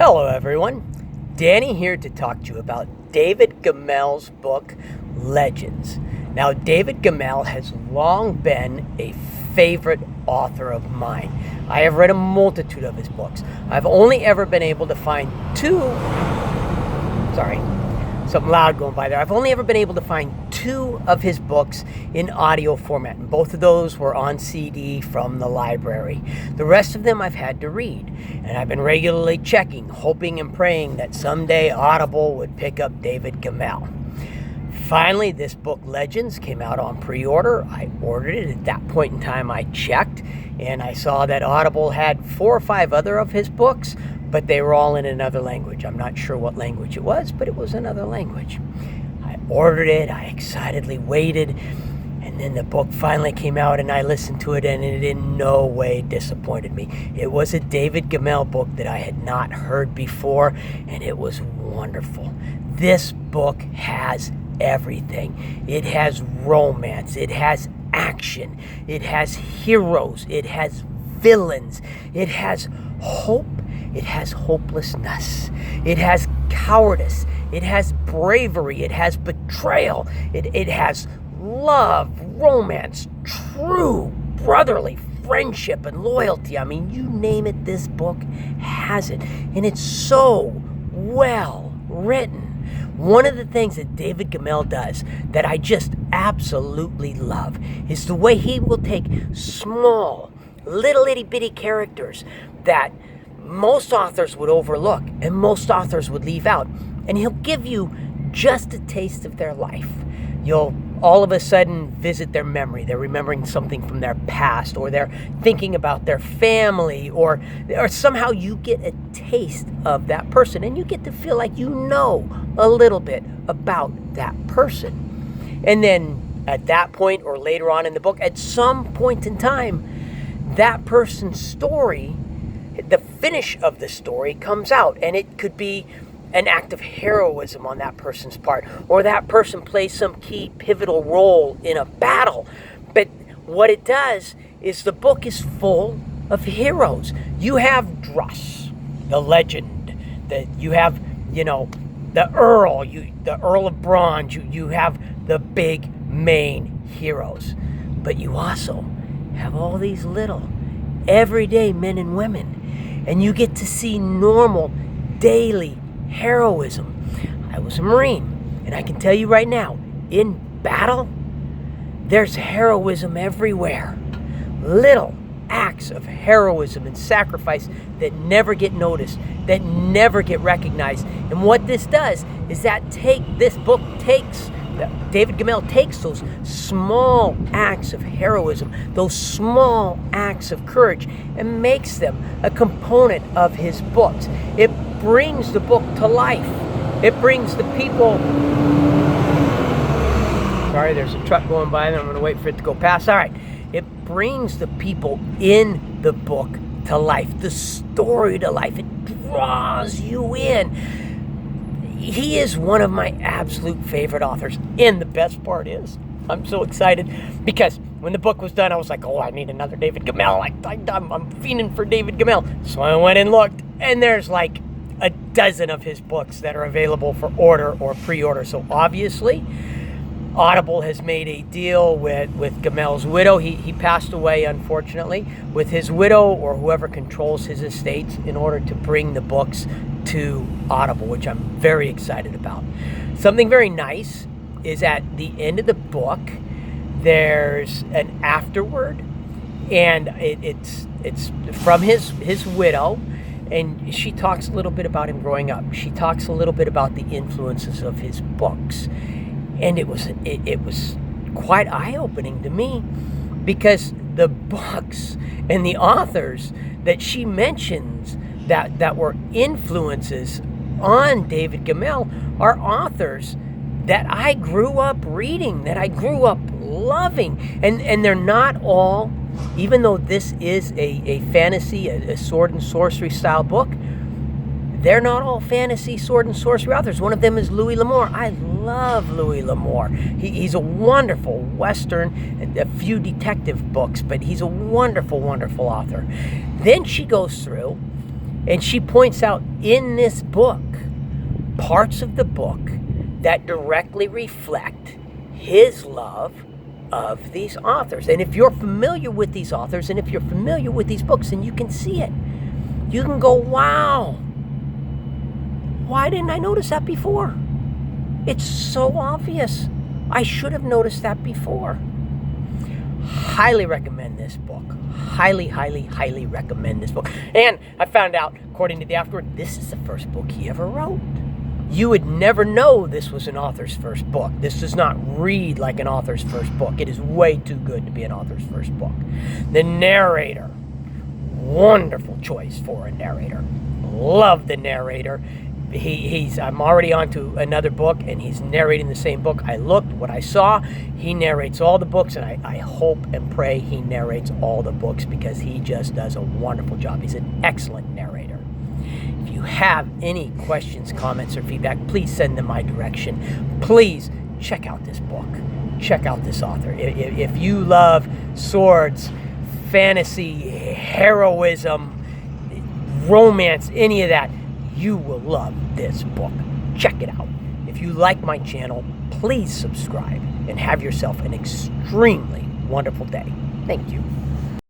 Hello everyone, Danny here to talk to you about David Gemmell's book, Legends. Now, David Gemmell has long been a favorite author of mine. I have read a multitude of his books. I've only ever been able to find two of his books in audio format, and both of those were on CD from the library. The rest of them I've had to read, and I've been regularly checking, hoping and praying that someday Audible would pick up David Gemmell. Finally, this book, Legends, came out on pre-order. I ordered it. At that point in time, I checked, and I saw that Audible had 4 or 5 other of his books, but they were all in another language. I'm not sure what language it was, but it was another language. I ordered it, I excitedly waited, and then the book finally came out and I listened to it, and it in no way disappointed me. It was a David Gemmell book that I had not heard before, and it was wonderful. This book has everything. It has romance, it has action, it has heroes, it has villains, it has hope, it has hopelessness, it has cowardice, it has bravery, it has betrayal, it has love, romance, true brotherly friendship and loyalty. I mean, you name it, this book has it. And it's so well written. One of the things that David Gemmell does that I just absolutely love is the way he will take small, little itty-bitty characters that most authors would overlook and most authors would leave out, and he'll give you just a taste of their life. You'll all of a sudden visit their memory. They're remembering something from their past, or they're thinking about their family, or somehow you get a taste of that person, and you get to feel like you know a little bit about that person. And then at that point, or later on in the book, at some point in time, that person's story, the finish of the story comes out, and it could be an act of heroism on that person's part, or that person plays some key pivotal role in a battle. But what it does is the book is full of heroes. You have Druss, the legend, you have, the Earl of Bronze, you have the big main heroes. But you also have all these little everyday men and women, and you get to see normal daily heroism. I was a Marine, and I can tell you right now, in battle, there's heroism everywhere. Little acts of heroism and sacrifice that never get noticed, that never get recognized. And what this does is David Gemmell takes those small acts of heroism, those small acts of courage, and makes them a component of his books. It brings the book to life. It brings the people... Sorry, there's a truck going by, and I'm going to wait for it to go past. All right. It brings the people in the book to life, the story to life. It draws you in. He is one of my absolute favorite authors, and the best part is, I'm so excited, because when the book was done, I was like, I need another David Gemmell. I'm fiending for David Gemmell. So I went and looked, and there's like a dozen of his books that are available for order or pre-order. So obviously, Audible has made a deal with Gemmell's widow. He passed away, unfortunately, with his widow or whoever controls his estate in order to bring the books to Audible, which I'm very excited about. Something very nice is at the end of the book, there's an afterword, and it's from his widow, and she talks a little bit about him growing up. She talks a little bit about the influences of his books. And it was quite eye-opening to me, because the books and the authors that she mentions that were influences on David Gemmell are authors that I grew up reading, that I grew up loving. And they're not all, even though this is a fantasy, a sword and sorcery style book, they're not all fantasy, sword, and sorcery authors. One of them is Louis L'Amour. I love Louis L'Amour. He's a wonderful Western and a few detective books, but he's a wonderful, wonderful author. Then she goes through And she points out in this book parts of the book that directly reflect his love of these authors. And if you're familiar with these authors, and if you're familiar with these books, then you can see it. You can go, wow, why didn't I notice that before? It's so obvious. I should have noticed that before. Highly recommend this book. Highly, highly, highly recommend this book. And I found out, according to the afterword, this is the first book he ever wrote. You would never know this was an author's first book. This does not read like an author's first book. It is way too good to be an author's first book. The narrator. Wonderful choice for a narrator. Love the narrator. I'm already on to another book, and he's narrating the same book. I looked, what I saw, he narrates all the books, and I hope and pray he narrates all the books, because he just does a wonderful job. He's an excellent narrator. If you have any questions, comments, or feedback, please send them my direction. Please check out this book. Check out this author. If you love swords, fantasy, heroism, romance, any of that, you will love this book. Check it out. If you like my channel, please subscribe and have yourself an extremely wonderful day. Thank you.